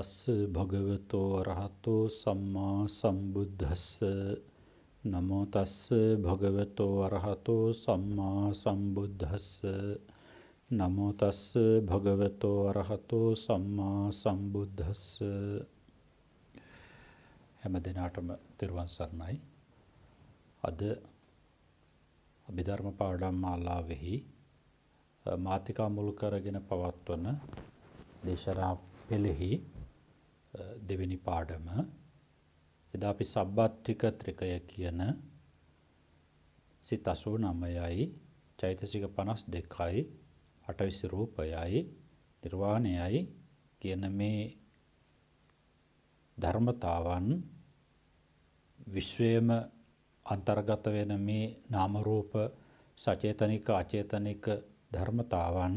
තස්ස භගවතෝ අරහතෝ සම්මා සම්බුද්දස්ස නමෝ තස්ස භගවතෝ අරහතෝ සම්මා සම්බුද්දස්ස නමෝ තස්ස භගවතෝ අරහතෝ සම්මා සම්බුද්දස්ස. හැම දිනාටම තෙරුවන් සරණයි. අද අභිධර්ම පාඩම් මාලාවෙහි මාතිකා මුල් කරගෙන පවත්වන දේශනා පෙළෙහි දෙවෙනි පාඩම. එදා අපි සබ්බත්තික ත්‍රිකය කියන සිත 89යි, චෛතසික 52යි, අටවිසි රූපයයි, නිර්වාණයයි කියන මේ ධර්මතාවන් විශ්වයේම අන්තර්ගත වෙන මේ නාම රූප සචේතනික අචේතනික ධර්මතාවන්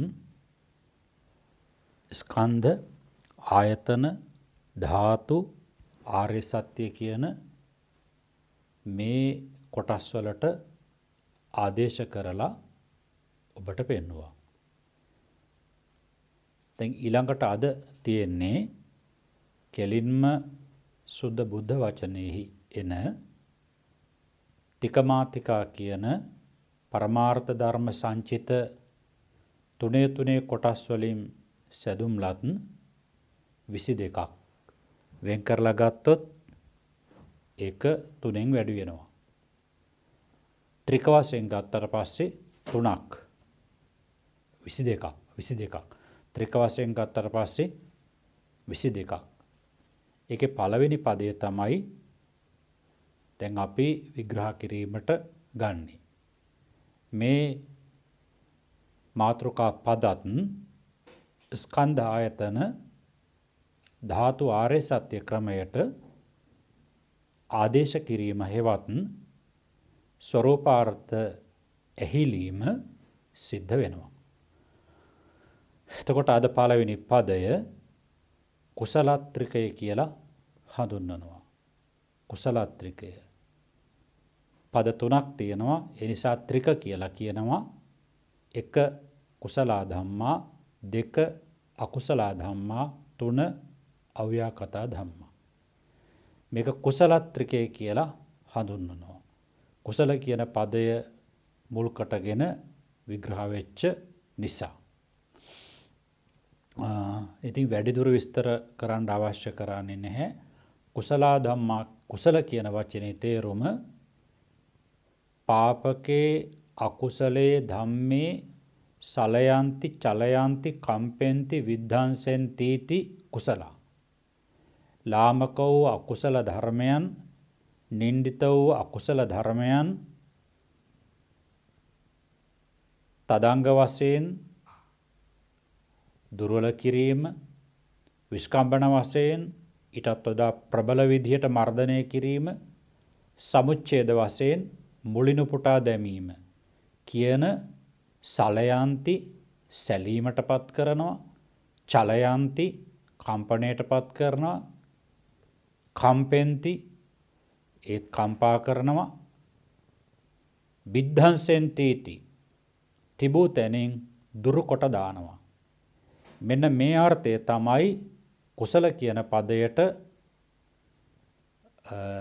ස්කන්ධ ආයතන ධාතු ආර්ය සත්‍ය කියන මේ කොටස් වලට ආදේශ කරලා ඔබට පෙන්වුවා. දැන් ඊළඟට අද තියෙන්නේ කෙලින්ම සුද්ධ බුද්ධ වචනයෙහි එන තිකමාතිකා කියන පරමාර්ථ ධර්ම සංචිත තුනේ කොටස් වලින් සැදුම්ලත් 22ක් වෙන් කරලා ගත්තොත් ඒක 3න් වැඩි වෙනවා. ත්‍රික වශයෙන් ගත්තට පස්සේ 3ක් 22ක් ත්‍රික වශයෙන් ගත්තට පස්සේ 22ක්. ඒකේ පළවෙනි පදය තමයි දැන් අපි විග්‍රහ කිරීමට ගන්නේ. මේ මාතෘකා පදත් ස්කන්ධ ආයතන ධාතු ආර්ය සත්‍ය ක්‍රමයට ආදේශ කිරීම හේවත් ස්වરૂපාර්ථ ඇහිලීම සිද්ධ වෙනවා. එතකොට අද පළවෙනි පදය කුසලත්‍රිකය කියලා හඳුන්වනවා. කුසලත්‍රිකය පද 3ක් තියෙනවා. ඒ නිසා ත්‍රික කියලා කියනවා. 1 කුසල ධම්මා, 2 අකුසල ධම්මා, 3 අව්‍යාකත ධම්මා. මේක කුසලත්‍රිකය කියලා හඳුන්වනවා. කුසල කියන පදය මුල් කොටගෙන විග්‍රහ වෙච්ච නිසා. ඉතින් වැඩිදුර විස්තර කරන්න අවශ්‍ය කරන්නේ නැහැ. කුසල ධම්මා, කුසල කියන වචනේ තේරුම පාපකේ අකුසලේ ධම්මේ සලයන්ති චලයන්ති කම්පෙන්ති විද්ධාංසෙන්ති කුසල. ලාමක වූ අකුසල ධර්මයන්, නින්දිත වූ අකුසල ධර්මයන් තදංග වශයෙන් දුර්වල කිරීම, විස්කම්බන වශයෙන් ඊටත් වඩා ප්‍රබල විදිහට මර්ධනය කිරීම, සමුච්ඡේද වශයෙන් මුලිනු පුටා දැමීම කියන සලයන්ති සැලීමටපත් කරනවා, චලයන්ති කම්පණයටපත් කරනවා, කම්පෙන්ති ඒ කම්පා කරනවා, විද්ධාංසෙන්ති තිබූ තැනින් දුරු කොට දානවා. මෙන්න මේ අර්ථය තමයි කුසල කියන පදයට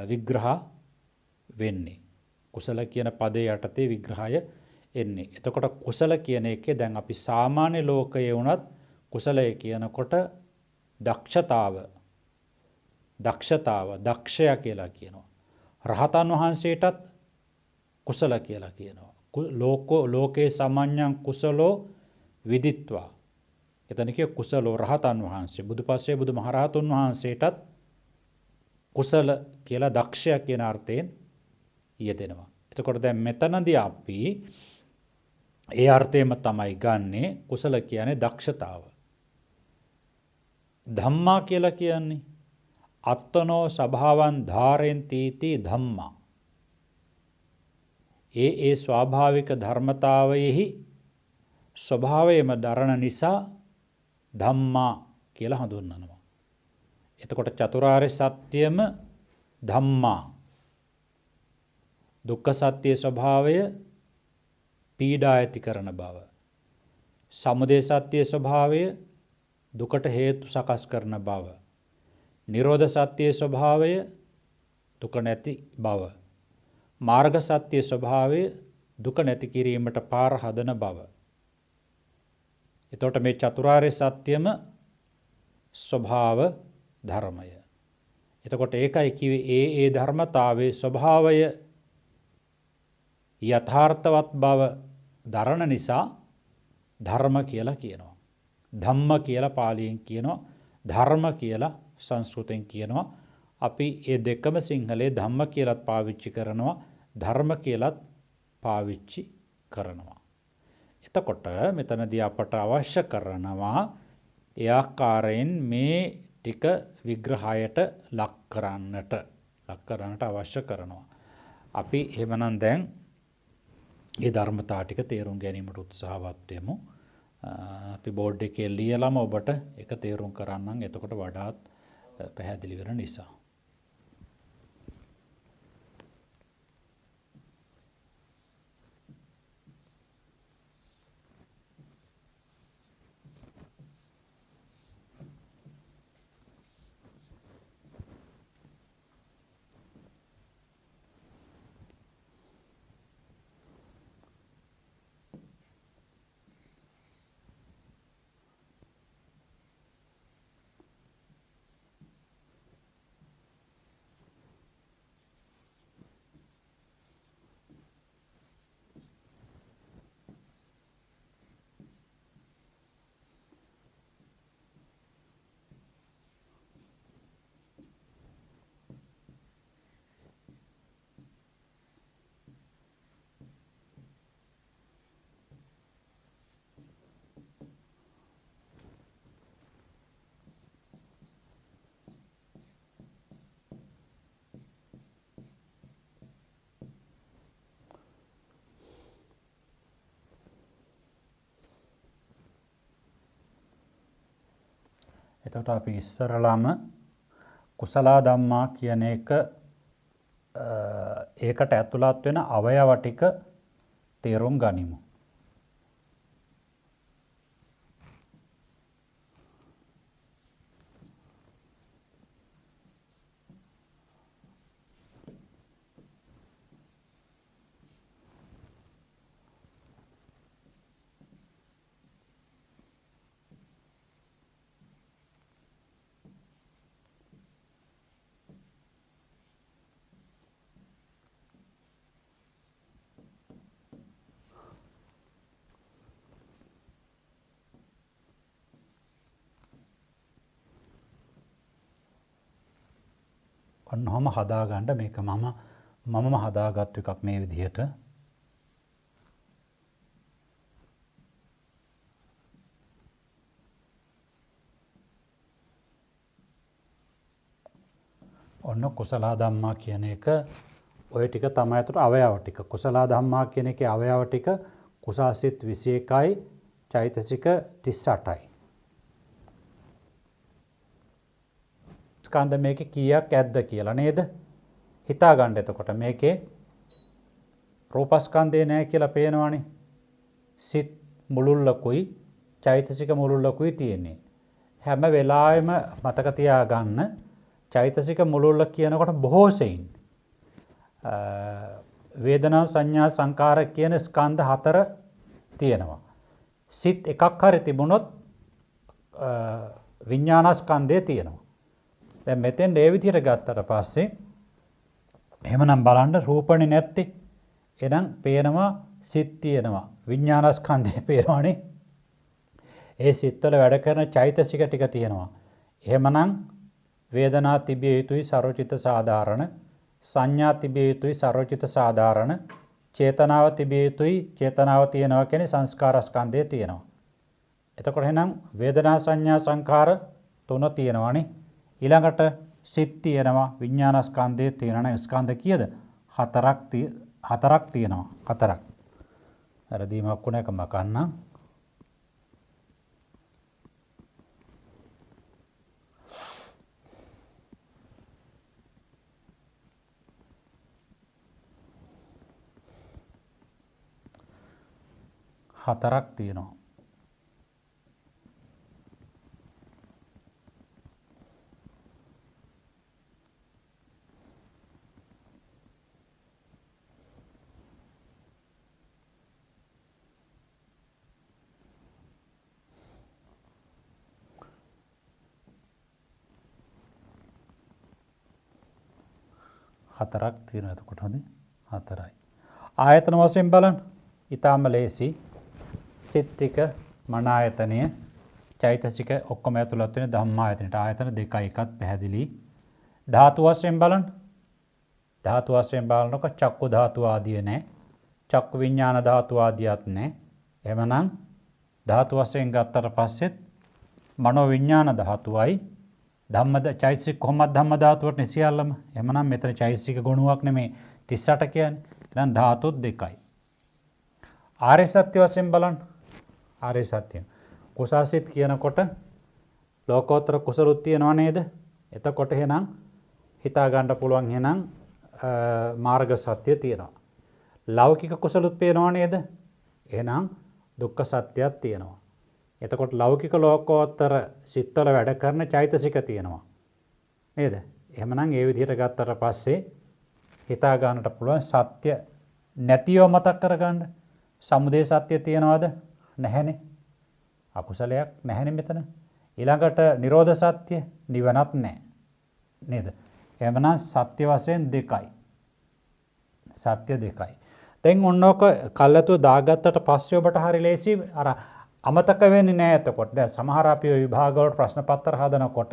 විග්‍රහ වෙන්නේ. කුසල කියන පදේ යටතේ විග්‍රහය එන්නේ. එතකොට කුසල කියන එකේ දැන් අපි සාමාන්‍ය ලෝකයේ වුණත් කුසලය කියනකොට දක්ෂතාව, දක්ෂය කියලා කියනවා. රහතන් වහන්සේටත් කුසල කියලා කියනවා. ලෝකේ සමඤ්ඤං කුසලෝ විදිත්වා. එතන කිය කුසලෝ රහතන් වහන්සේ, බුදුපස්සේ බුදුමහරහතුන් වහන්සේටත් කුසල කියලා දක්ෂය කියන අර්ථයෙන් යෙදෙනවා. එතකොට දැන් මෙතනදී අපි ඒ අර්ථයම තමයි ගන්නෙ. කුසල කියන්නේ දක්ෂතාව. ධම්මා කියලා කියන්නේ අත්තනෝ ස්වභාවං ධාරෙන්ති ධම්මා. ඒ ස්වාභාවික ධර්මතාවයෙහි ස්වභාවයම දරණ නිසා ධම්මා කියලා හඳුන්වනවා. එතකොට චතුරාර්ය සත්‍යම ධම්මා. දුක්ඛ සත්‍ය ස්වභාවය පීඩා ඇති කරන බව. සමුදය සත්‍ය ස්වභාවය දුකට හේතු සකස් කරන බව. නිරෝධ සත්‍යයේ ස්වභාවය දුක නැති බව. මාර්ග සත්‍යයේ ස්වභාවය දුක නැති කිරීමට පාර හදන බව. එතකොට මේ චතුරාර්ය සත්‍යම ස්වභාව ධර්මය. එතකොට ඒකයි කිව්වේ ඒ ධර්මතාවයේ ස්වභාවය යථාර්ථවත් බව දරණ නිසා ධර්ම කියලා කියනවා. ධම්ම කියලා පාලියෙන් කියනවා. ධර්ම කියලා සංස්කෘතෙන් කියනවා. අපි ඒ දෙකම සිංහලේ ධම්ම කියලාත් පාවිච්චි කරනවා. ධර්ම කියලාත් පාවිච්චි කරනවා. එතකොට මෙතනදී අපට අවශ්‍ය කරනවා ඒ ආකාරයෙන් මේ ටික විග්‍රහයට ලක් කරන්නට අවශ්‍ය කරනවා. අපි එහෙමනම් දැන් මේ ධර්මතා ටික තේරුම් ගැනීමට උත්සාහවත් වෙමු. අපි බෝඩ් එකේ ලියලාම ඔබට ඒක තේරුම් කරන්නම්. එතකොට වඩාත් පැහැදිලි වෙන නිසා. එතකොට අපි ඉස්සරලාම කුසල ධම්මා කියන එක ඒකට ඇතුළත් වෙන අවයව ටික තේරුම් ගනිමු. ඔන්නෝම හදාගන්න මේක මමම හදාගත්තු එකක් මේ විදිහට. ඔන්න කුසල ධම්මා කියන එක ඔය ටික තමයි අතට අවයව ටික. කුසල ධම්මා කියන එකේ අවයව ටික කුසාසිත 21යි චෛතසික 38යි. ස්කන්ධ මේකේ කීයක් ඇද්ද කියලා නේද? හිතා ගන්න. එතකොට මේකේ රූපස්කන්ධේ නැහැ කියලා පේනවනේ. සිත් මුලුල්ලකුයි චෛතසික මුලුල්ලකුයි තියෙන්නේ. හැම වෙලාවෙම මතක තියාගන්න චෛතසික මුලුල්ල කියනකොට බොහෝ සෙයින් වේදනා සංඥා සංකාර කියන ස්කන්ධ 4 තියෙනවා. සිත් එකක් හරි තිබුණොත් විඥානස්කන්ධය තියෙනවා. දැන් මෙතෙන් ඒ විදිහට ගත්තට පස්සේ එහෙමනම් බලන්න රූපණි නැත්තේ. එහෙනම් පේනවා සිත් තියෙනවා. විඥානස්කන්ධය පේනවනේ. ඒ සිත්වල වැඩ කරන චෛතසික ටික තියෙනවා. එහෙමනම් වේදනා තිබිය යුතුයි සර්වචිත්ත සාධාරණ. සංඥා තිබිය යුතුයි සර්වචිත්ත සාධාරණ. චේතනාව තිබිය යුතුයි චේතනාව තියෙනවා කියන්නේ සංස්කාරස්කන්ධය තියෙනවා. එතකොට එහෙනම් වේදනා සංඥා සංකාර 3 තියෙනවානේ. ඊළඟට සිත් තියෙනවා විඥානස්කන්ධය තියෙනවා. ස්කන්ධ කීයද? 4ක් තියෙනවා. 4ක්. වැරදීමක් වුණ එක මකන්න. හතරක් තියෙනවා. 4ක් තියෙනවා. එතකොට හොඳේ 4යි. ආයතන වශයෙන් බලන්න. ඊටාම ලේසි. සිත් ටික මන ආයතනය චෛතසික ඔක්කොම ඇතුළත් වෙන ධම්මායතනට ආයතන 2යි එකත් පැහැදිලි. ධාතු වශයෙන් බලන්න. ධාතු වශයෙන් බලනකොට චක්කු ධාතු ආදිය නැහැ. චක්කු විඥාන ධාතු ආදියත් නැහැ. එහෙමනම් ධාතු වශයෙන් ගත්තට පස්සෙත් මනෝ විඥාන ධාතුවයි ධම්මද චෛතසික කොහොමද ධම්ම ධාතුවට සියල්ලම. එහෙමනම් මෙතන චෛතසික ගුණයක් නෙමේ 38 කියන්නේ. එහෙනම් ධාතුත් 2යි. ආර්ය සත්‍ය වශයෙන් බලන්න. ආර්ය සත්‍ය. කුසාසිත කියනකොට ලෝකෝත්තර කුසලුත් තියෙනව නේද? එතකොට එහෙනම් හිතා ගන්න පුළුවන් එහෙනම් මාර්ග සත්‍ය තියෙනවා. ලෞකික කුසලුත් පේනව නේද? එහෙනම් දුක්ඛ සත්‍යයක් තියෙනවා. එතකොට ලෞකික ලෝකෝත්තර සිත්වල වැඩ කරන චෛතසික තියෙනවා. නේද? එහෙමනම් ඒ විදිහට ගත්තට පස්සේ හිතා ගන්නට පුළුවන් සත්‍ය නැතිව මතක් කරගන්න. සමුදය සත්‍ය තියනවද? නැහැනේ. අකුසලයක් නැහැනේ මෙතන. ඊළඟට නිරෝධ සත්‍ය නිවනත් නැහැ. නේද? එහෙමනම් සත්‍ය වශයෙන් 2යි. සත්‍ය 2යි. දැන් ඔන්නෝක කල්ලාතුව දාගත්තට පස්සේ ඔබට හරි ලේසි අර අමතක වෙන්නේ නැහැ. එතකොට දැන් සමහර අපි ඔය විභාග වල ප්‍රශ්න පත්‍ර හදනකොට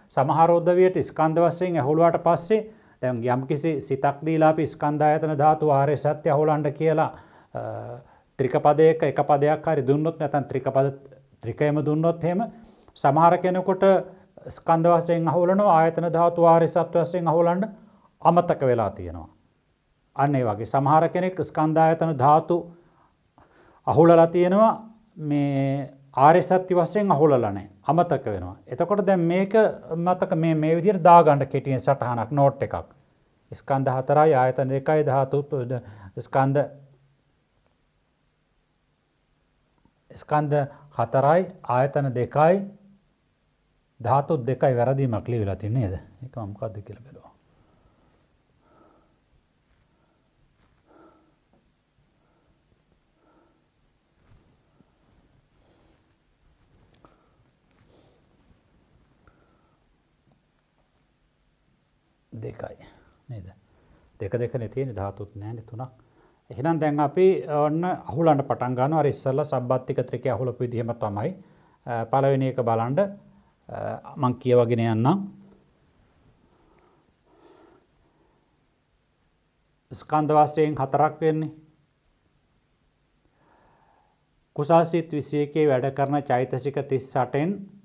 සමහර උදවියට ස්කන්ධ වශයෙන් ඇහුලුවාට පස්සේ දැන් යම්කිසි සිතක් දීලා අපි ස්කන්ධ ආයතන ධාතු ආර්ය සත්‍ය අහුලන්න කියලා ත්‍රික පදයක එක පදයක් හරි දුන්නොත් නැත්නම් ත්‍රිකයම දුන්නොත් එහෙම සමහර කෙනෙකුට ස්කන්ධ වශයෙන් අහුලනවා ආයතන ධාතු ආර්ය සත්‍ය වශයෙන් අහුලන්න අමතක වෙලා තියෙනවා. අන්න ඒ වගේ සමහර කෙනෙක් ස්කන්ධ ආයතන ධාතු අහුලලා තියෙනවා මේ ආර්ය සත්‍ය වශයෙන් අහුලලා නැහැ. අමතක වෙනවා. එතකොට දැන් මේක මතක මේ විදිහට දාගන්න කෙටියෙන් සටහනක් නෝට් එකක්. ස්කන්ධ 4යි ආයතන 2යි ධාතු ස්කන්ධ 4යි ආයතන 2යි ධාතු 2යි වැරදීමක් ලියවිලා තියෙන්නේ නේද? ඒක මම මොකද්ද කියලා බලනවා. දෙකයි නේද? දෙකනේ තියෙන්නේ ධාතුත් නැහැනේ 3ක්. එහෙනම් දැන් අපි ඔන්න අහුලන්න පටන් ගන්නවා. අර ඉස්සල්ලා සබ්බත්තික ත්‍රිකය අහුලපු විදිහම තමයි. පළවෙනි එක බලන්න මම කියවගෙන යන්නම්. ස්කන්ධ වශයෙන් 4ක් වෙන්නේ. කුසාසිත 21 වැඩ කරන චෛතසික 38න්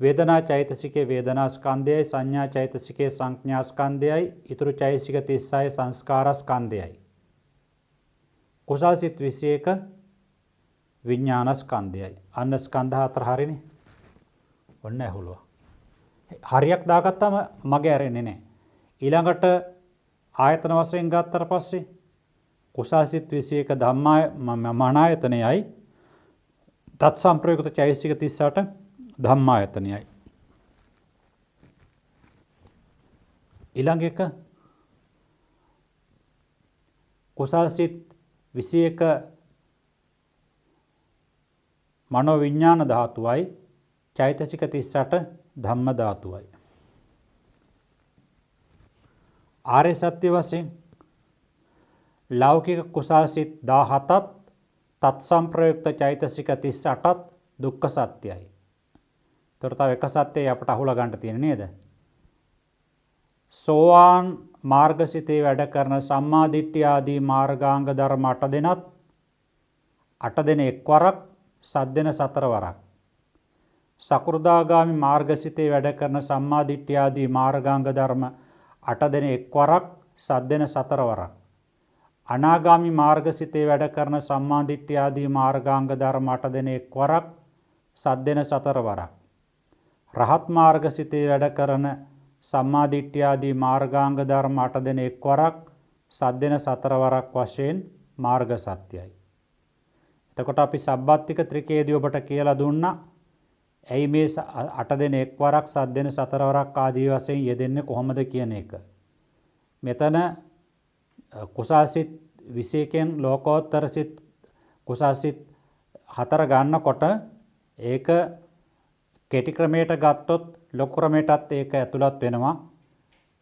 වේදනා චෛතසිකේ වේදනා ස්කන්ධයයි සංඥා චෛතසිකේ සංඥා ස්කන්ධයයි ඊතුරු චෛතසික 36 සංස්කාර ස්කන්ධයයි. කුසාසිත 21 විඥාන ස්කන්ධයයි. අන්න ස්කන්ධ 4 හරිනේ. ඔන්න ඇහුලුවා. හරියක් දාගත්තාම මගේ ඇරෙන්නේ නැහැ. ඊළඟට ආයතන වශයෙන් ගත්තට පස්සේ කුසාසිත 21 ධම්මාය මනායතනයයි තත් සම්ප්‍රයුක්ත චෛතසික 38 ධම්මායතනයයි. ඊළඟ එක කුසාසිත 21 මනෝ විඥාන ධාතුවයි චෛතසික 38 ධම්ම ධාතුවයි. ආර්ය සත්‍ය වශයෙන් ලෞකික කුසාසිත 17ත් තත් සම්ප්‍රයුක්ත චෛතසික 38ත් දුක්ඛ සත්‍යයි. තව එක සත්‍යය අපට අහුලා ගන්න තියෙන නේද? සෝවාන් මාර්ගසිතේ වැඩ කරන සම්මා දිට්ඨිය ආදී මාර්ගාංග ධර්ම 8 දෙනත් 8 දෙන එක්වරක් සත් දෙන 4 වරක්. සකෘදාගාමි මාර්ගසිතේ වැඩ කරන සම්මා දිට්ඨිය ආදී මාර්ගාංග ධර්ම 8 දෙන එක්වරක් සත් දෙන 4 වරක්. අනාගාමි මාර්ගසිතේ වැඩ කරන සම්මා දිට්ඨිය ආදී මාර්ගාංග ධර්ම 8 දෙන එක්වරක් සත් දෙන 4 වරක්. රහත් මාර්ගසිතේ වැඩ කරන සම්මා දිට්ඨිය ආදී මාර්ගාංග ධර්ම 8 දෙන එක්වරක් සත් දෙන 4 වරක් වශයෙන් මාර්ග සත්‍යයි. එතකොට අපි සබ්බත්තික ත්‍රිකයේදී ඔබට කියලා දුන්නා ඇයි මේ 8 දෙන එක්වරක් සත් දෙන 4 වරක් ආදී වශයෙන් යෙදෙන්නේ කොහොමද කියන එක. මෙතන කුසාසිත 21න් ලෝකෝත්තර සිත් කුසාසිත 4 ගන්නකොට ඒක කෙටි ක්‍රමයට ගත්තොත් ලොකු ක්‍රමයටත් ඒක ඇතුළත් වෙනවා.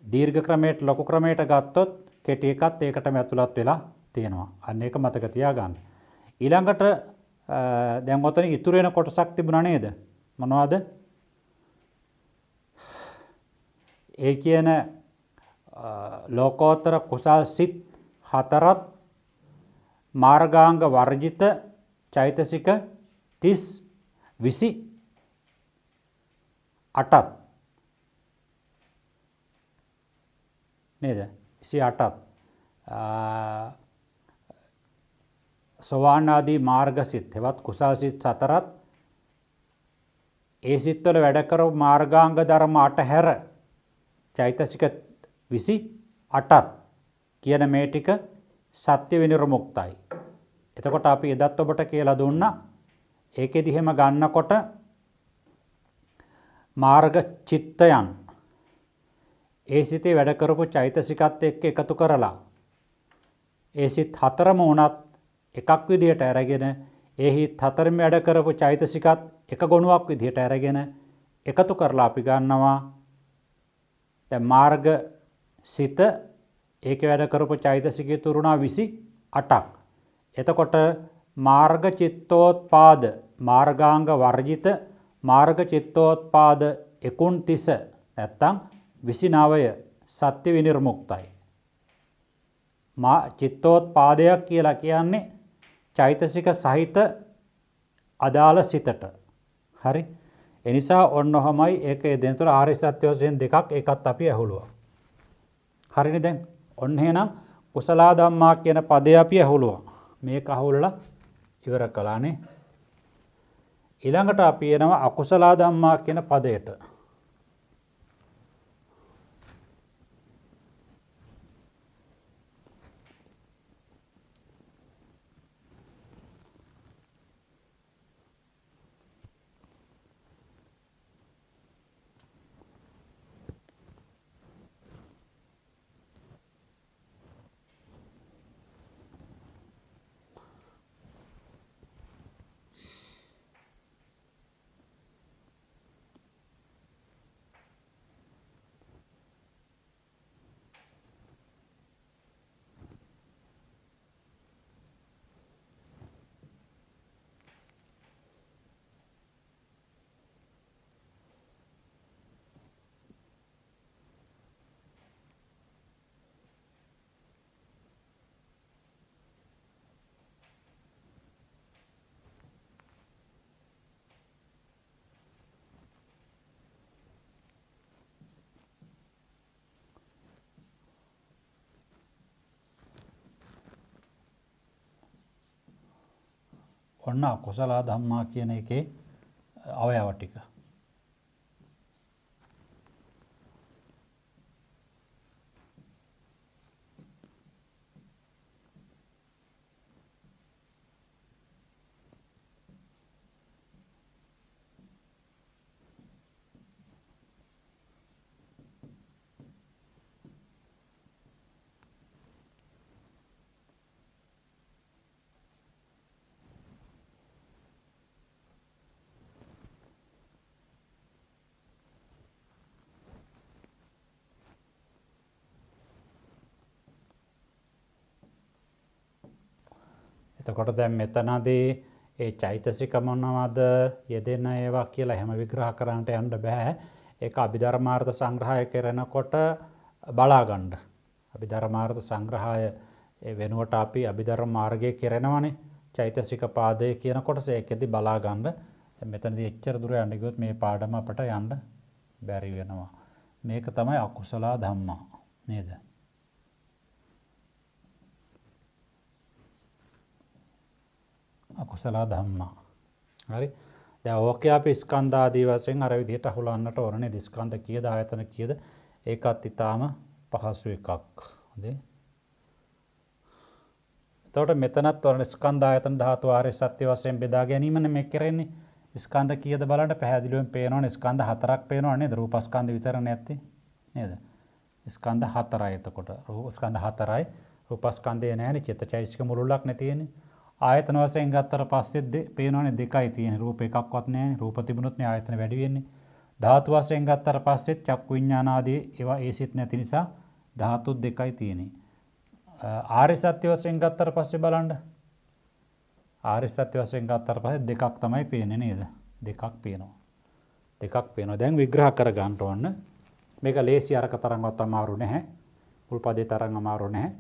දීර්ඝ ක්‍රමයට ලොකු ක්‍රමයට ගත්තොත් කෙටි එකත් ඒකටම ඇතුළත් වෙලා තියෙනවා. අන්න ඒක මතක තියාගන්න. ඊළඟට දැන් ඔතන ඉතුරු වෙන කොටසක් තිබුණා නේද? මොනවද? ඒ කියන ලෝකෝත්තර කුසල් සිත් 4ත් මාර්ගාංග වර්ජිත චෛතසික 28ත් නේද? 28ත් සෝවාන් ආදී මාර්ග සිත් හෙවත් කුසල් සිත් 4ත් ඒ සිත්වල වැඩ කරපු මාර්ගාංග ධර්ම 8 හැර චෛතසික 28ත් කියන මේ ටික සත්‍ය විනිර්මුක්තයි. එතකොට අපි එදත් ඔබට කියලා දුන්නා ඒකෙදි එහෙම ගන්නකොට මාර්ග චිත්තයන් ඒ සිතේ වැඩ කරපු චෛතසිකත් එක්ක එකතු කරලා ඒ සිත් 4ම උනත් එකක් විදිහට අරගෙන ඒ හිත් 4ම වැඩ කරපු චෛතසිකත් එක ගුණයක් විදිහට අරගෙන එකතු කරලා අපි ගන්නවා දැන් මාර්ග සිත ඒක වැඩ කරපු චෛතසිකය තුරුණා 28ක්. එතකොට මාර්ග චිත්තෝත්පාද මාර්ගාංග වර්ජිත මාර්ග චිත්තෝත්පාද 29 නැත්තම් 29 සත්‍ය විනිර්මුක්තයි. චිත්තෝත්පාදයක් කියලා කියන්නේ චෛතසික සහිත අදාළ සිතට. හරි. එනිසා ඔන්නෝමයි ඒක දෙන තුර ආර්ය සත්‍ය වශයෙන් දෙකක් ඒකත් අපි ඇහුලුවා. හරිනේ දැන්. ඔන්න එහෙනම් කුසල ධම්මා කියන පදේ අපි ඇහුලුවා. මේක අහුලලා ඉවර කළානේ. ඊළඟට අපි එනවා අකුසල ධම්මා කියන පදයට. ඔන්න අකුසල ධම්මා කියන එකේ අවයව ටික. එතකොට දැන් මෙතනදී ඒ චෛතසික මොනවද යෙදෙන ඒවා කියලා හැම විග්‍රහ කරන්නට යන්න බෑ. ඒක අභිධර්මාර්ථ සංග්‍රහය කරනකොට බලා ගන්න. අභිධර්මාර්ථ සංග්‍රහය ඒ වෙනුවට අපි අභිධර්ම මාර්ගයේ කරනවනේ. චෛතසික පාදයේ කියන කොටස ඒකෙදි බලා ගන්න. මෙතනදී එච්චර දුර යන්න ගියොත් මේ පාඩම අපට යන්න බැරි වෙනවා. මේක තමයි අකුසල ධම්මා නේද? අකුසල ධම්මා. හරි. දැන් ඕකේ අපි ස්කන්ධ ආදී වශයෙන් අර විදිහට අහුලන්නට ඕනේ. ස්කන්ධ කීයද ආයතන කීයද? ඒකත් ඊටාම පහසු එකක්. හොඳේ. එතකොට මෙතනත් ඔන්න ස්කන්ධ ආයතන ධාතු ආර්ය සත්‍ය වශයෙන් බෙදා ගැනීමනේ මේ කරන්නේ. ස්කන්ධ කීයද බලන්න පැහැදිලිවම පේනවනේ. ස්කන්ධ 4ක් පේනව නේද? රූපස්කන්ධ විතර නැත්තේ නේද? ස්කන්ධ 4යි එතකොට. ස්කන්ධ 4යි. රූපස්කන්ධය නැහැනේ. චිත්තචෛතසික මුලුල්ලක් නේ තියෙන්නේ. ආයතන වශයෙන් ගත්තට පස්සේ පේනවනේ දෙකයි තියෙන්නේ. රූප එකක්වත් නැහැ. රූප තිබුණොත් මේ ආයතන වැඩි වෙන්නේ. ධාතු වශයෙන් ගත්තට පස්සෙත් චක්කු විඥාන ආදී ඒවා ඒසිට නැති නිසා ධාතු දෙකයි තියෙන්නේ. ආර්ය සත්‍ය වශයෙන් ගත්තට පස්සේ බලන්න. ආර්ය සත්‍ය වශයෙන් ගත්තට පස්සේ දෙකක් තමයි පේන්නේ නේද? දෙකක් පේනවා. දෙකක් පේනවා. දැන් විග්‍රහ කර ගන්න ඕන. මේක ලේසි අරක තරම්වත් අමාරු නැහැ. මුල් පදේ තරම් අමාරු නැහැ.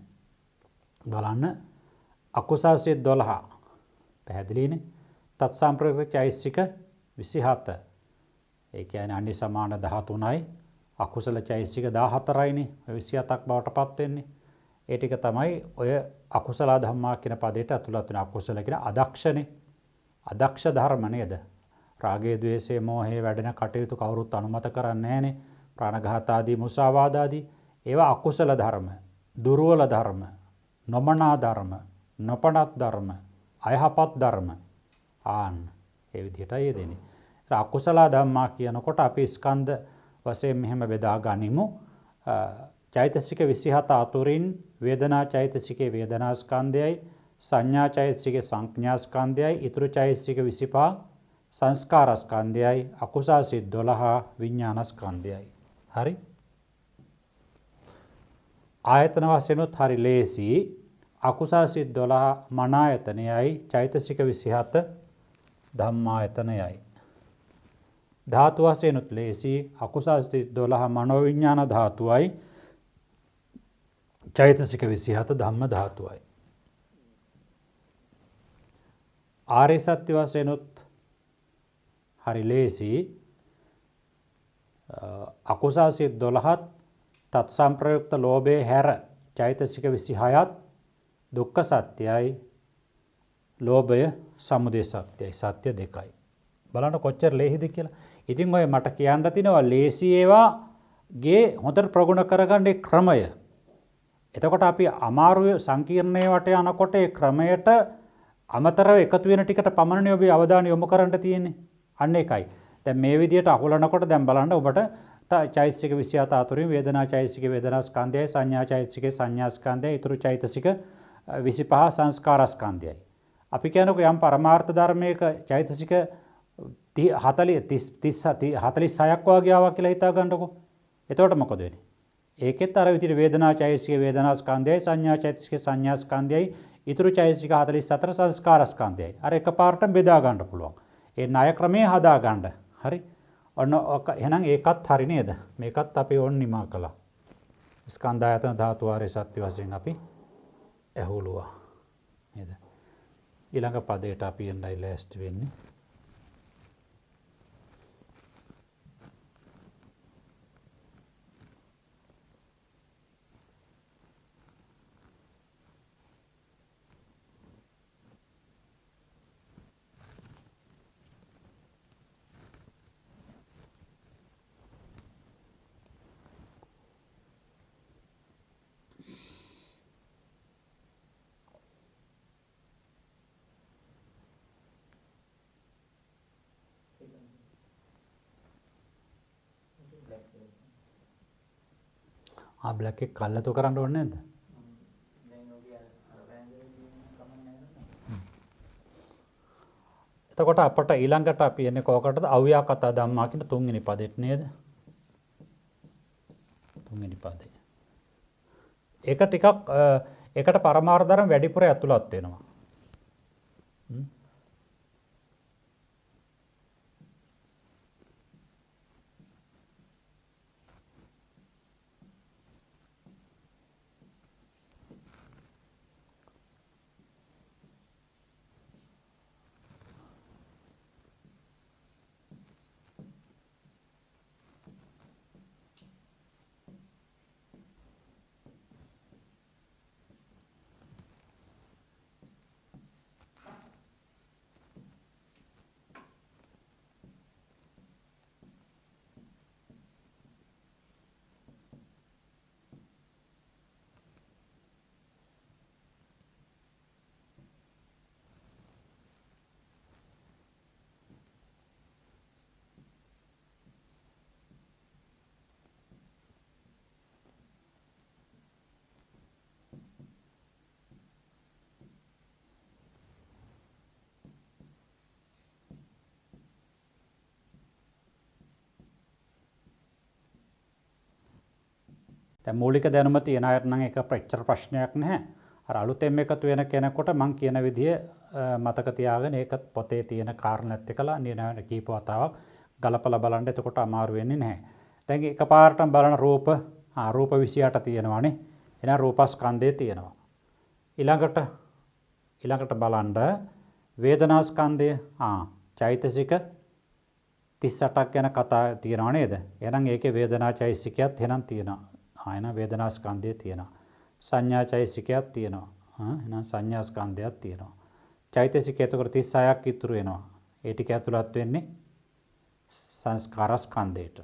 බලන්න අකුසාසිත 12 පැහැදිලිනේ. තත් සම්ප්‍රයුක්ත චෛතසික 27. ඒ කියන්නේ අනි සමාන 13යි අකුසල චෛතසික 14යිනේ 27ක් බවට පත් වෙන්නේ. ඒ ටික තමයි ඔය අකුසල ධම්මා කියන පදයට ඇතුළත් වෙන අකුසල කියන අදක්ෂනේ. අදක්ෂ ධර්ම නේද? රාගය, ద్వේෂය, මෝහය වැඩෙන කටයුතු කවුරුත් අනුමත කරන්නේ නැහනේ. ප්‍රාණඝාත ආදී, මුසාවාද ආදී ඒවා අකුසල ධර්ම, දුර්වල ධර්ම, නොමනා ධර්ම, නොපනත් ධර්ම, අයහපත් ධර්ම. ඒ විදිහටයි යෙදෙන්නේ. අකුසල ධම්මා කියනකොට අපි ස්කන්ධ වශයෙන් මෙහෙම බෙදා ගනිමු. චෛතසික 27 අතුරින් වේදනා චෛතසිකේ වේදනා ස්කන්ධයයි, සංඥා චෛතසිකේ සංඥා ස්කන්ධයයි, ඊතුරු චෛතසික 25 සංස්කාර ස්කන්ධයයි, අකුසල සිත් 12 විඥාන ස්කන්ධයයි. හරි? ආයතන වශයෙන්ුත් හරි ලේසි. අකුසල සිත් 12 මන ආයතනයයි, චෛතසික 27 ධම්මායතනයයි. ධාතු වශයෙන්ුත් ලේසි. අකුසල සිත් 12 මනෝ විඥාන ධාතුවයි, චෛතසික 27 ධම්ම ධාතුවයි. ආර්ය සත්‍ය වශයෙන්ුත් හරි ලේසි. අකුසල සිත් 12ත් තත් සම්ප්‍රයුක්ත ලෝභයේ හැර චෛතසික 26ත් දුක්ඛ සත්‍යයි, ලෝභය සමුදය සත්‍යයි. සත්‍ය දෙකයි. බලන්න කොච්චර ලේසිද කියලා. ඉතින් ඔය මට කියන්න තිනවා ලේසි ඒවාගේ හොඳට ප්‍රගුණ කරගන්න ක්‍රමය. එතකොට අපි අමාරු සංකීර්ණේවට යනකොට ඒ ක්‍රමයට අමතරව එකතු වෙන ටිකට පමණනේ ඔබේ අවධානය යොමු කරන්න තියෙන්නේ. අන්න ඒකයි. දැන් මේ විදිහට අහුලනකොට දැන් බලන්න ඔබට චෛතසික 27 අතුරින් වේදනා චෛතසික වේදනා ස්කන්ධයයි, සංඥා චෛතසිකේ සංඥා ස්කන්ධයයි, ඊතුරු චෛතසික 25 සංස්කාර ස්කන්ධයයි. අපි කියනකො යම් පරමාර්ථ ධර්මයක චෛතසික 46ක් වගේ ආවා කියලා හිතා ගන්නකො. එතකොට මොකද වෙන්නේ? ඒකෙත් අර විදිහට වේදනා චෛතසික වේදනා ස්කන්ධයයි, සංඥා චෛතසික සංඥා ස්කන්ධයයි, ඊතුරු චෛතසික 44 සංස්කාර ස්කන්ධයයි. අර එකපාරටම බෙදා ගන්න පුළුවන්. ඒ ණය ක්‍රමයේ හදා ගන්න. හරි? ඔන්න එහෙනම් ඒකත් හරි නේද? මේකත් අපි ඕන නිමා කළා. ස්කන්ධ ආයතන ධාතු ආර්ය සත්‍ය වශයෙන් අපි ඇහුලුවා. නේද? ඊළඟ පදයට අපි එන්නයි ලෑස්ති වෙන්නේ. බ්ලැක් එක කල්ලාතු කරන්න ඕනේ නැද්ද? එතකොට අපට ඊළඟට අපි එන්නේ කොහකටද? අව්‍යාකත ධම්මා කියන තුන්වෙනි පදෙට නේද? තුන්වෙනි පදේ. ඒක ටිකක් ඒකට පරමාර්ථ ධර්ම වැඩිපුර ඇතුළත් වෙනවා. දැන් මූලික දැනුම තියන අයට නම් ඒක ප්‍රච්චර ප්‍රශ්නයක් නැහැ. අර අලුතෙන් එකතු වෙන කෙනෙකුට මං කියන විදිය මතක තියාගෙන ඒක පොතේ තියෙන කාරණාත් එක්කලා නියන කීප වතාවක් ගලපලා බලන්න. එතකොට අමාරු වෙන්නේ නැහැ. දැන් එකපාරටම බලන රූප 28 තියෙනවානේ. එහෙනම් රූපස්කන්ධය තියෙනවා. ඊළඟට බලන්න වේදනාස්කන්ධය චෛතසික 38ක් ගැන කතා තියෙනවා නේද? එහෙනම් ඒකේ වේදනා චෛතසිකයත් එහෙනම් තියෙනවා. එහෙනම් වේදනාස්කන්ධය තියෙනවා. සංඥා චෛතසිකයක් තියෙනවා. එහෙනම් සංඥා ස්කන්ධයක් තියෙනවා. චෛතසික එතකොට 36ක් ඉතුරු වෙනවා. ඒ ටික ඇතුළත් වෙන්නේ සංස්කාර ස්කන්ධයට.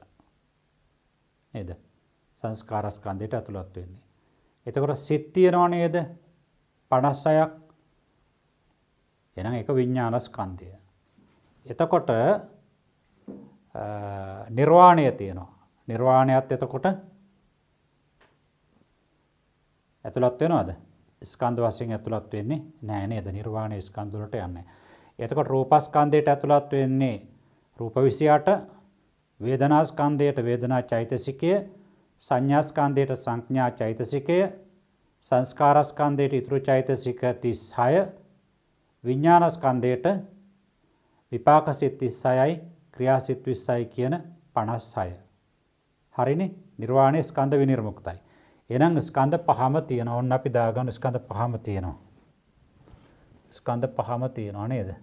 නේද? සංස්කාර ස්කන්ධයට ඇතුළත් වෙන්නේ. එතකොට සිත් තියෙනවා නේද? 56ක්. එහෙනම් ඒක විඥාන ස්කන්ධය. එතකොට නිර්වාණය තියෙනවා. නිර්වාණයත් එතකොට ඇතුළත් වෙනවද? ස්කන්ධ වශයෙන් ඇතුළත් වෙන්නේ නැහැ නේද? නිර්වාණය ස්කන්ධ වලට යන්නේ. එතකොට රූපස්කන්ධයට ඇතුළත් වෙන්නේ රූප 28, වේදනාස්කන්ධයට වේදනා චෛතසිකය, සංඥාස්කන්ධයට සංඥා චෛතසිකය, සංස්කාරස්කන්ධයට ඊතුරු චෛතසික 36, විඥානස්කන්ධයට විපාක සිත් 36යි, ක්‍රියා සිත් 20යි කියන 56. හරිනේ? නිර්වාණය ස්කන්ධ විනිර්මුක්තයි. එහෙනම් ස්කන්ධ පහම තියෙනවා. ඔන්න අපි දාගන්න ස්කන්ධ පහම තියෙනවා. ස්කන්ධ පහම තියෙනවා නේද?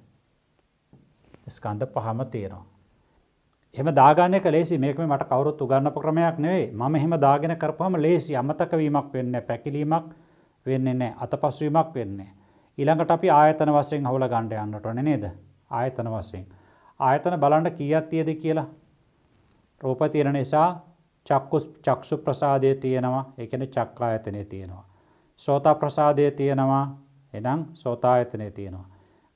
ස්කන්ධ පහම තියෙනවා. එහෙම දාගන්න එක ලේසි. මේක මට කවුරුත් උගන්වපු ක්‍රමයක් නෙවෙයි. මම එහෙම දාගෙන කරපුවම ලේසි. අමතක වීමක් වෙන්නේ නැහැ. පැකිලීමක් වෙන්නේ නැහැ. අතපසු වීමක් වෙන්නේ නැහැ. ඊළඟට අපි ආයතන වශයෙන් අහුල ගන්න යන්නට ඕනේ නේද? ආයතන වශයෙන්. ආයතන බලන්න කීයක් තියෙද කියලා. රූප තියෙන නිසා චක්ෂු ප්‍රසාදයේ තියෙනවා. ඒ කියන්නේ චක්කායතනේ තියෙනවා. සෝත ප්‍රසාදයේ තියෙනවා. එහෙනම් සෝතායතනේ තියෙනවා.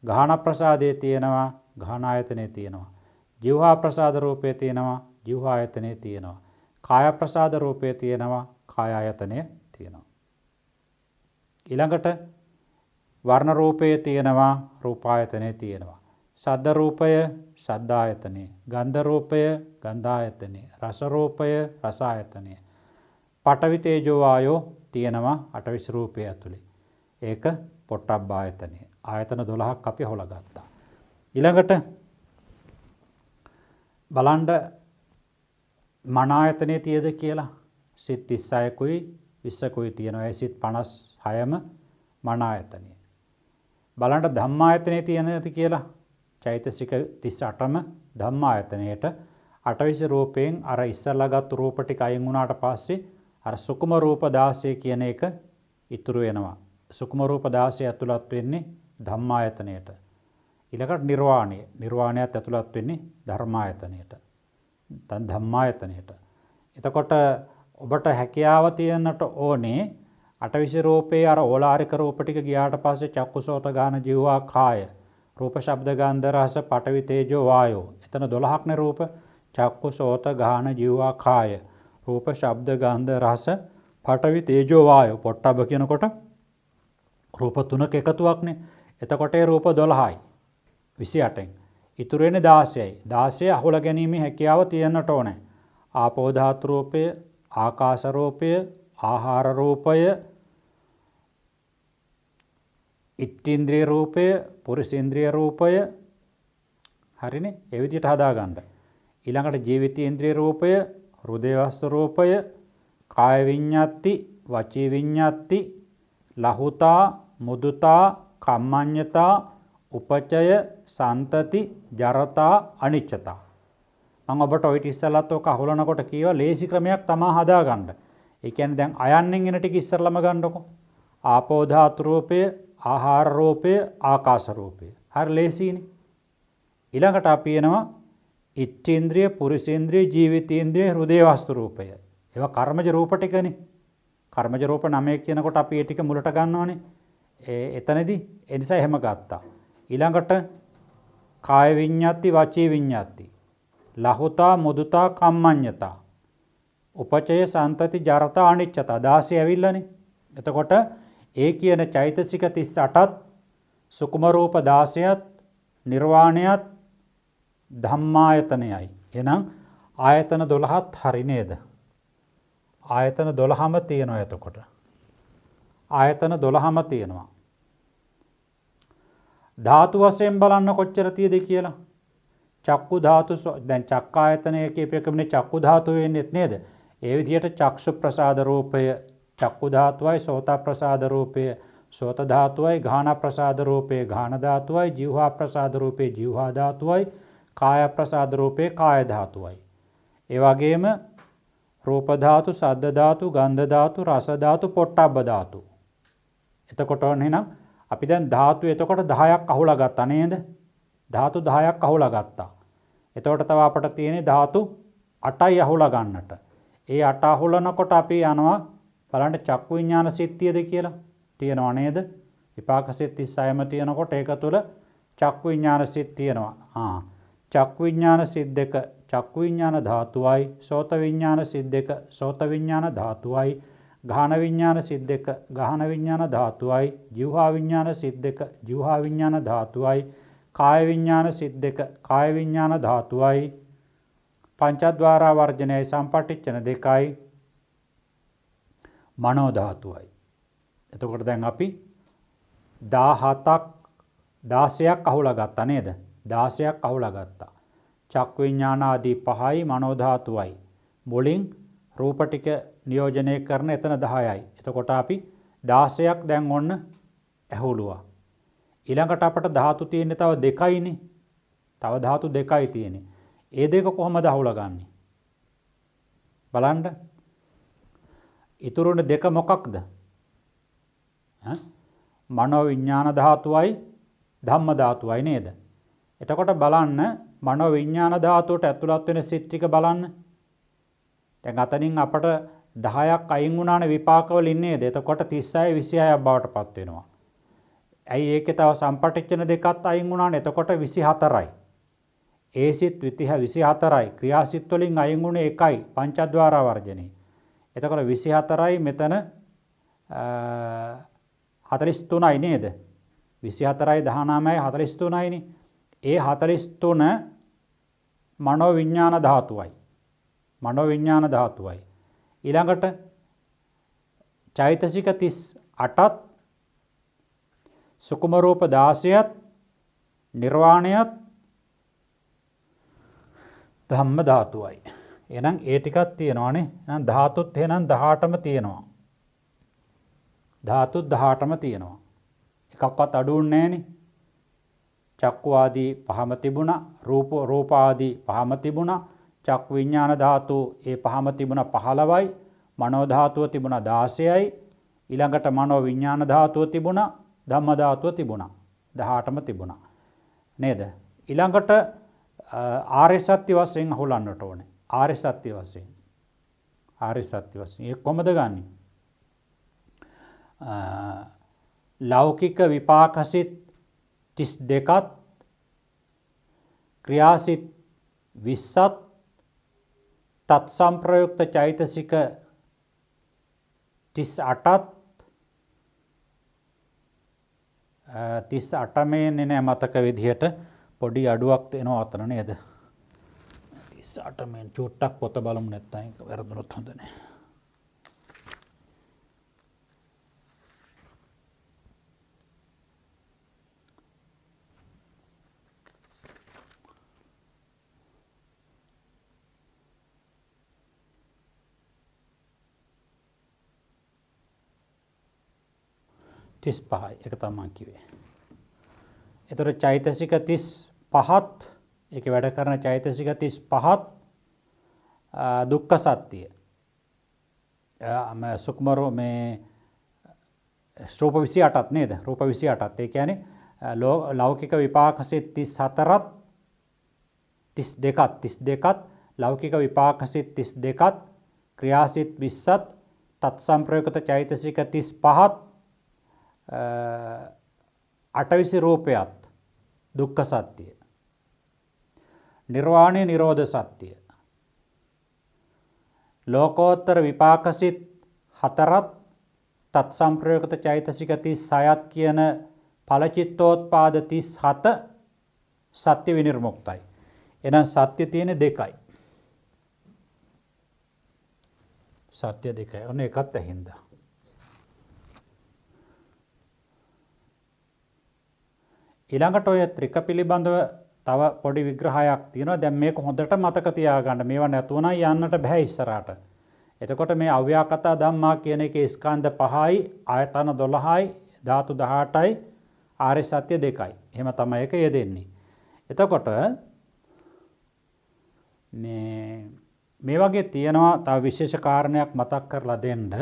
ගාහන ප්‍රසාදයේ තියෙනවා. ගාහනායතනේ තියෙනවා. જીවහා ප්‍රසාද රූපේ තියෙනවා. જીවහායතනේ තියෙනවා. කාය ප්‍රසාද රූපේ තියෙනවා. කායායතනේ තියෙනවා. ඊළඟට වර්ණ රූපේ තියෙනවා. රූපායතනේ තියෙනවා. සද්ද රූපය සද්දායතනේ, ගන්ධ රූපය ගන්ධායතනේ, රස රූපය රසායතනේ, පඨවි තේජෝ වායෝ තියෙනවා 28 රූපය ඇතුලේ. ඒක පොට්ටබ්බායතනේ. ආයතන 12ක් අපි හොලා ගත්තා. ඊළඟට බලන්න මන ආයතනේ තියද කියලා. සිත් 36කුයි 20කුයි තියෙනවා. ඒ සිත් 56ම මන ආයතනේ. බලන්න ධම්මායතනේ තියෙනද කියලා. චෛතසික 38ම ධම්මායතනයේට 28 රූපයෙන් අර ඉස්සරලා ගත්තු රූප ටික අයින් වුණාට පස්සේ අර සුකුම රූප 16 කියන එක ඉතුරු වෙනවා. සුකුම රූප 16 ඇතුළත් වෙන්නේ ධම්මායතනයේට. ඊළඟට නිර්වාණයත් ඇතුළත් වෙන්නේ ධර්මායතනයේට. දැන් ධම්මායතනයේට. එතකොට ඔබට හැකියාව තියෙන්නට ඕනේ 28 රූපේ අර ඕලාරික රූප ටික ගියාට පස්සේ චක්කුසෝත ගාන ජීවා කාය රූප ශබ්ද ගන්ධ රස පඨවි තේජෝ වායෝ. එතන 12ක් නේ රූප. චක්කු සෝත ගාන ජීවා කාය රූප ශබ්ද ගන්ධ රස පඨවි තේජෝ වායෝ. පොට්ටබ්බ කියනකොට රූප තුනක එකතුවක්නේ. එතකොට ඒ රූප 12යි 28න්. ඉතුරු වෙන්නේ 16යි. 16 අහුල ගැනීමේ හැකියාව තියෙන්නට ඕනේ. ආපෝ ධාතු රූපය, ආකාශ රූපය, ආහාර රූපය, ඉත්ත්‍ේන්ද්‍රිය රූපය, පුරුෂේන්ද්‍රිය රූපය. හරිනේ? ඒ විදිහට හදාගන්න. ඊළඟට ජීවිතේන්ද්‍රිය රූපය, හෘදේ වස්තු රූපය, කාය විඤ්ඤාති, වචී විඤ්ඤාති, ලහුතා, මුදුතා, කම්මඤ්ඤතා, උපචය, සන්තති, ජරතා, අනිච්චතා. මම ඔබට ඔය ඉස්සෙල්ලත් ඔක අහුලනකොට කීවා ලේසි ක්‍රමයක් තමා හදාගන්න. ඒ කියන්නේ දැන් අයන්නෙන් එන ටික ඉස්සෙල්ලම ගන්නකො. ආපෝ ධාතු රූපය, ආහාර රූපය, ආකාශ රූපය. හරි ලේසියිනේ. ඊළඟට අපි එනවා ඉච්ඡේන්ද්‍රිය, පුරුෂේන්ද්‍රිය, ජීවිතේන්ද්‍රිය, හෘදේ වස්තු රූපය. ඒවා කර්මජ රූප ටිකනේ. කර්මජ රූප 9 කියනකොට අපි ඒ ටික මුලට ගන්නවනේ. එතනදී ඒ නිසා එහෙම ගත්තා. ඊළඟට කාය විඤ්ඤාති, වචී විඤ්ඤාති, ලහුතා, මුදුතා, කම්මඤ්ඤතා, උපචය, සන්තති, ජරතා, අනිච්චතා 16 ඇවිල්ලානේ. එතකොට ඒ කියන චෛතසික 38ත් සුකුම රූප 16ත් නිර්වාණයත් ධම්මායතනයයි. එහෙනම් ආයතන 12ත් හරි නේද? ආයතන 12ම තියෙනවා එතකොට. ආයතන 12ම තියෙනවා. ධාතු වශයෙන් බලන්න කොච්චර තියෙද කියලා. චක්කු ධාතු දැන් චක්කායතනය කියපේකමනේ චක්කු ධාතු වෙන්නේ නේද? ඒ විදිහට චක්සු ප්‍රසාද රූපය චක්කු ධාතුවයි, සෝත ප්‍රසාද රූපය සෝත ධාතුවයි, ගාහන ප්‍රසාද රූපය ගාහන ධාතුවයි, જીවහා ප්‍රසාද රූපය જીවහා ධාතුවයි, කාය ප්‍රසාද රූපය කාය ධාතුවයි. ඒ වගේම රූප ධාතු, සද්ද ධාතු, ගන්ධ ධාතු, රස ධාතු, පොට්ටබ්බ ධාතු. එතකොට එහෙනම් අපි දැන් ධාතු එතකොට 10ක් අහුලා ගත්තා නේද? ධාතු 10ක් අහුලා ගත්තා. එතකොට තව අපිට තියෙන්නේ ධාතු 8යි අහුලා ගන්නට. ඒ 8 අහුලනකොට අපි යනවා බලන්න චක්කු විඥාන සිත්තියද කියලා. තියෙනවා නේද? විපාක සිත් 36ම තියෙනකොට ඒක තුළ චක්කු විඥාන සිත් තියෙනවා. චක්කු විඥාන සිත් දෙක චක්කු විඥාන ධාතුවයි, සෝත විඥාන සිත් දෙක සෝත විඥාන ධාතුවයි, ගාහන විඥාන සිත් දෙක ගාහන විඥාන ධාතුවයි, જીවහා විඥාන සිත් දෙක જીවහා විඥාන ධාතුවයි, කාය විඥාන සිත් දෙක කාය විඥාන ධාතුවයි, පංචද්වාරා වර්ජනයයි සම්පටිච්ඡන දෙකයි, මනෝ ධාතුවයි. එතකොට දැන් අපි 17ක් 16ක් අහුලා ගත්තා නේද? 16ක් අහුලා ගත්තා. චක්කු විඥාන ආදී 5යි මනෝ ධාතුවයි. මුලින් රූප ටික නියෝජනය කරන එතන 10යි. එතකොට අපි 16ක් දැන් ඔන්න ඇහුලුවා. ඊළඟට අපට ධාතු තියෙන්නේ තව 2යිනේ. තව ධාතු 2යි තියෙන්නේ. ඒ දෙක කොහොමද අහුලා ගන්නෙ? බලන්න. ඊතුරුනේ දෙක මොකක්ද? මනෝ විඥාන ධාතුවයි ධම්ම ධාතුවයි නේද? එතකොට බලන්න මනෝ විඥාන ධාතුවට ඇතුළත් වෙන සිත් ටික බලන්න. දැන් අතනින් අපට 10ක් අයින් වුණානේ විපාකවලින් නේද? එතකොට 36 26ක් බවට පත් වෙනවා. ඇයි ඒකේ තව සම්පටිච්ඡන දෙකත් අයින් වුණානේ? එතකොට 24යි. ඒ සිත් 24යි. ක්‍රියාසිත වලින් අයින් වුණේ 1යි පංචද්වාරා වර්ජනේ. එතකොට 24යි මෙතන 43යි නේද? 24යි 19යි 43යිනේ. ඒ 43 මනෝ විඥාන ධාතුවයි. මනෝ විඥාන ධාතුවයි. ඊළඟට චෛතසික 38ත් සුකුම රූප 16ත් නිර්වාණයත් ධම්ම ධාතුවයි. එහෙනම් ඒ ටිකක් තියෙනවානේ. එහෙනම් ධාතුත් එහෙනම් 18ම තියෙනවා. ධාතුත් 18ම තියෙනවා. එකක්වත් අඩුුන්නේ නැහනේ. චක්කු ආදී පහම තිබුණා, රූප ආදී පහම තිබුණා, චක්කු විඥාන ධාතු ඒ පහම තිබුණා 15යි, මනෝ ධාතුව තිබුණා 16යි, ඊළඟට මනෝ විඥාන ධාතුව තිබුණා, ධම්ම ධාතුව තිබුණා 18ම තිබුණා. නේද? ඊළඟට ආර්ය සත්‍ය වශයෙන් අහුලන්නට ඕනේ. ආර්ය සත්‍ය වශයෙන්. ආර්ය සත්‍ය වශයෙන්. ඒක කොහොමද ගන්නෙ? ලෞකික විපාකසිත 32ත් ක්‍රියාසිත 20ත් තත්සම්ප්‍රයුක්ත චෛතසික 38ත් 38 මේ නෑ මතක විදිහට පොඩි අඩුවක් එනවා අතන නේද? 38 මෙන් චුට්ටක් පොත බලමු නැත්නම් ඒක වැරදුනොත් හොඳ නෑ. ඒක තමයි කිව්වේ. ඒතර චෛතසික 35ත් ඒකේ වැඩ කරන චෛතසික 35ත් දුක්ඛ සත්‍ය. සුක්මරෝ මේ රූප 28ත් නේද? රූප 28ත්. ඒ කියන්නේ ලෞකික විපාකසිත 34ත් 32ත් ලෞකික විපාකසිත 32ත් ක්‍රියාසිත 20ත් තත්සම්ප්‍රයුක්ත චෛතසික 35ත් අටවිසි රූපයත් දුක්ඛ සත්‍ය. නිර්වාණය නිරෝධ සත්‍ය. ලෝකෝත්තර විපාකසිත 4ත් තත්සම්ප්‍රයුක්ත චෛතසික 36ත් කියන ඵලචිත්තෝත්පාද 37 සත්‍ය විනිර්මුක්තයි. එහෙනම් සත්‍ය තියෙන දෙකයි. සත්‍ය දෙකයි. ඔන්න එකත් ඇහින්ද. ඊළඟට ඔය ත්‍රික පිළිබඳව තව පොඩි විග්‍රහයක් තියෙනවා. දැන් මේක හොඳට මතක තියාගන්න. මේවා නැතුව නම් යන්නට බෑ ඉස්සරහට. එතකොට මේ අව්‍යාකතා ධම්මා කියන එකේ ස්කන්ධ 5යි, ආයතන 12යි, ධාතු 18යි, ආර්ය සත්‍ය 2යි. එහෙම තමයි ඒක යෙදෙන්නේ. එතකොට මේ වගේ තියෙනවා තව විශේෂ කාරණයක් මතක් කරලා දෙන්න.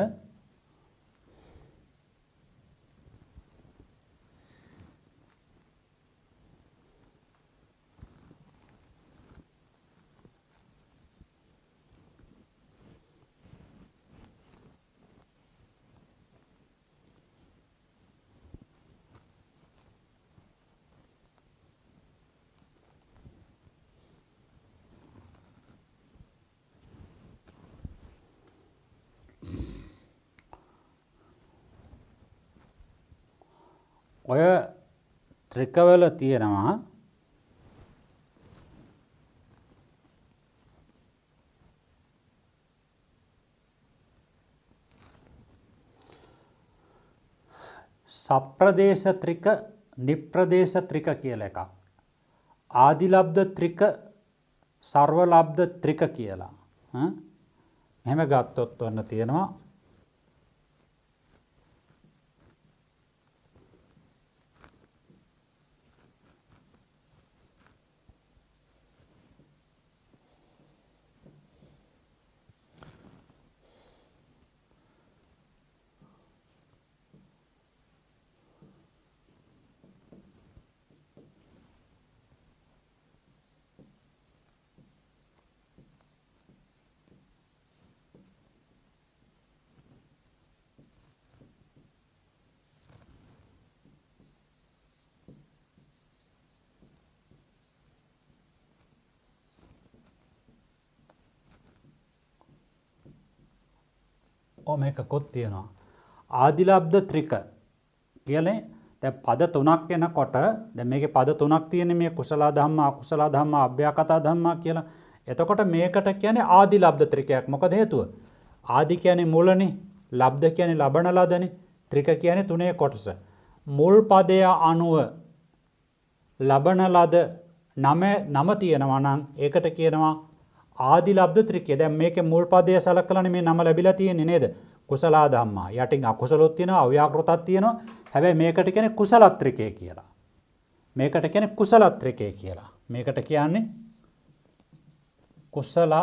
ඔය ත්‍රිකවල තියෙනවා සප්‍රදේශ ත්‍රික, නිප්‍රදේශ ත්‍රික කියලා එකක්. ආදිලබ්ධ ත්‍රික, සර්වලබ්ධ ත්‍රික කියලා. එහෙම ගත්තොත් ඔන්න තියෙනවා මේකකොත් තියෙනවා. ආදිලබ්ධ ත්‍රික කියන්නේ දැන් පද තුනක් එනකොට දැන් මේකේ පද තුනක් තියෙන්නේ මේ කුසල ධම්ම, අකුසල ධම්ම, අභ්‍යාකතා ධම්ම කියලා. එතකොට මේකට කියන්නේ ආදිලබ්ධ ත්‍රිකයක්. මොකද හේතුව? ආදි කියන්නේ මුලනේ, ලබ්ධ කියන්නේ ලබන ලදනේ, ත්‍රික කියන්නේ තුනේ කොටස. මුල් පදය අනුව ලබන ලද නම තියෙනවා නම් ඒකට කියනවා ආදිලබ්ධ ත්‍රිකය. දැන් මේකේ මුල් පදය සලකලානේ මේ නම ලැබිලා තියෙන්නේ නේද? කුසල ධම්මා. යටින් අකුසලොත් තියෙනවා, අව්‍යාකෘතත් තියෙනවා. හැබැයි මේකට කියන්නේ කුසල ත්‍රිකය කියලා. මේකට කියන්නේ කුසල ත්‍රිකය කියලා. මේකට කියන්නේ කුසල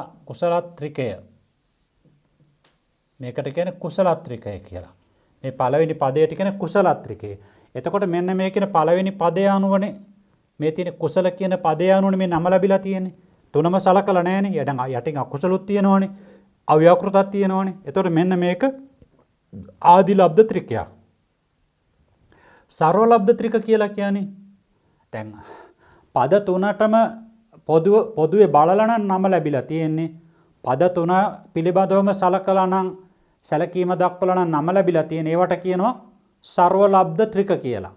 ත්‍රිකය. මේකට කියන්නේ කුසල ත්‍රිකය කියලා. මේ පළවෙනි පදයට කියන්නේ කුසල ත්‍රිකය. එතකොට මෙන්න මේ කියන පළවෙනි පදය අනුවනේ මේ තියෙන කුසල කියන පදය අනුවනේ මේ නම ලැබිලා තියෙන්නේ. තුනම සලකලා නැහැනේ. යටින් අකුසලොත් තියෙනවනේ. අව්‍යාකෘතත් තියෙනවනේ. එතකොට මෙන්න මේක ආදිලබ්ධ ත්‍රිකයක්. සර්වලබ්ධ ත්‍රික කියලා කියන්නේ දැන් පද තුනටම පොදුවේ බලලා නම් නම ලැබිලා තියෙන්නේ. පද තුන පිළිබඳවම සලකලා නම් සැලකීම දක්වලා නම් නම ලැබිලා තියෙන ඒවට කියනවා සර්වලබ්ධ ත්‍රික කියලා.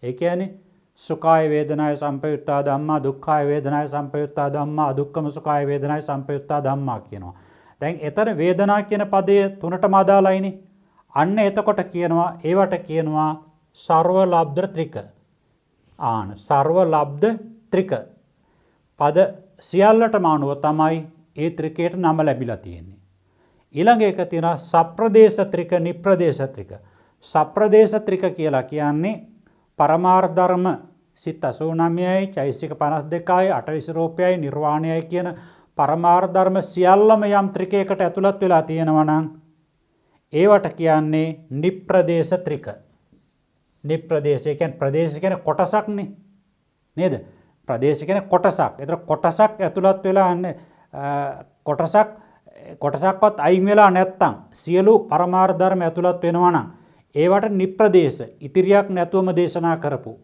ඒ කියන්නේ සුඛාය වේදනාය සම්පයුත්තා ධම්මා, දුක්ඛාය වේදනාය සම්පයුත්තා ධම්මා, අදුක්ඛම සුඛාය වේදනාය සම්පයුත්තා ධම්මා කියනවා. දැන් එතන වේදනා කියන පදය තුනටම අදාළයිනේ. අන්න එතකොට කියනවා ඒවට කියනවා සර්වලබ්ධ ත්‍රික. සර්වලබ්ධ ත්‍රික. පද සියල්ලටම අනුව තමයි ඒ ත්‍රිකයට නම ලැබිලා තියෙන්නේ. ඊළඟ එක තියෙනවා සප්‍රදේශ ත්‍රික, නිප්‍රදේශ ත්‍රික. සප්‍රදේශ ත්‍රික කියලා කියන්නේ පරමාර්ථ ධර්ම සිත් 89යි, චෛසික 52යි, අටවිසි රූපයයි, නිර්වාණයයි කියන පරමාර්ථ ධර්ම සියල්ලම යම් ත්‍රිකයකට ඇතුළත් වෙලා තියෙනවා නම් ඒවට කියන්නේ නිප්‍රදේශ ත්‍රික. නිප්‍රදේශ කියන්නේ ප්‍රදේශ කියන්නේ කොටසක්නේ නේද? ප්‍රදේශ කියන්නේ කොටසක්. ඒතර කොටසක් ඇතුළත් වෙලා කොටසක්වත් අයින් වෙලා නැත්තම් සියලු පරමාර්ථ ධර්ම ඇතුළත් වෙනවා නම් ඒවට නිප්‍රදේශ, ඉතිරියක් නැතුවම දේශනා කරපු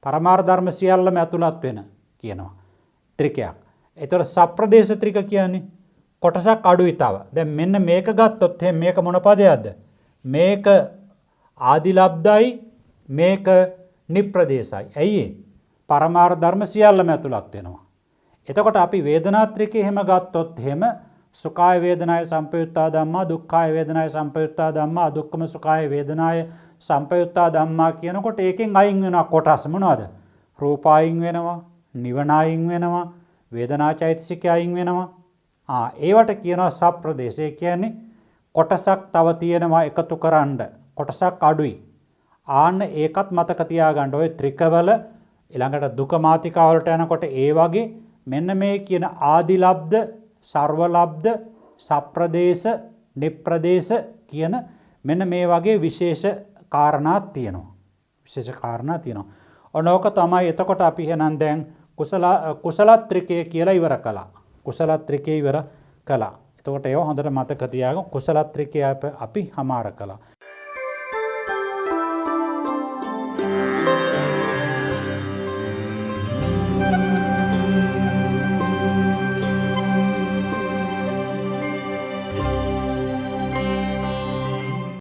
පරමාර්ථ ධර්ම සියල්ලම ඇතුළත් වෙන කියනවා ත්‍රිකයක්. ඒතර සප්‍රදේශ ත්‍රික කියන්නේ කොටසක් අඩුයි තව. දැන් මෙන්න මේක ගත්තොත් මේක මොන පදයක්ද? මේක ආදිලබ්ධයි, මේක නිප්‍රදේශයි. ඇයි ඒ? පරමාර්ථ ධර්ම සියල්ලම ඇතුළත් වෙනවා. එතකොට අපි වේදනා ත්‍රිකය එහෙම ගත්තොත් එහෙම සුඛාය වේදනාය සම්පයුත්තා ධම්මා දුක්ඛාය වේදනාය සම්පයුත්තා ධම්මා අදුක්ඛම සුඛාය වේදනාය සම්පයුත්තා ධම්මා කියනකොට ඒකෙන් අයින් වෙනවා කොටස් මොනවද? රූප අයින් වෙනවා, නිවන අයින් වෙනවා, වේදනා චෛතසිකය අයින් වෙනවා. ඒවට කියනවා සප්‍රදේශය. කියන්නේ කොටසක් තව තියෙනවා එකතු කරන්න. කොටසක් අඩුයි. ආන්න ඒකත් මතක තියාගන්න. ඔය ත්‍රිකවල ඊළඟට දුක මාතිකාවලට යනකොට ඒ වගේ මෙන්න මේ කියන ආදිලබ්ධ, සර්වලබ්ධ, සප්‍රදේශ, නිප්‍රදේශ කියන මෙන්න මේ වගේ විශේෂ කාරණාත් තියෙනවා. විශේෂ කාරණා තියෙනවා. ඔනෝක තමයි එතකොට අපි එහෙනම් දැන් කුසලත්‍රිකය කියලා ඉවර කළා. කුසලත්‍රිකය ඉවර කළා. එතකොට ඒව හොඳට මතක තියාගන්න. කුසලත්‍රිකය අපි හමාර කළා.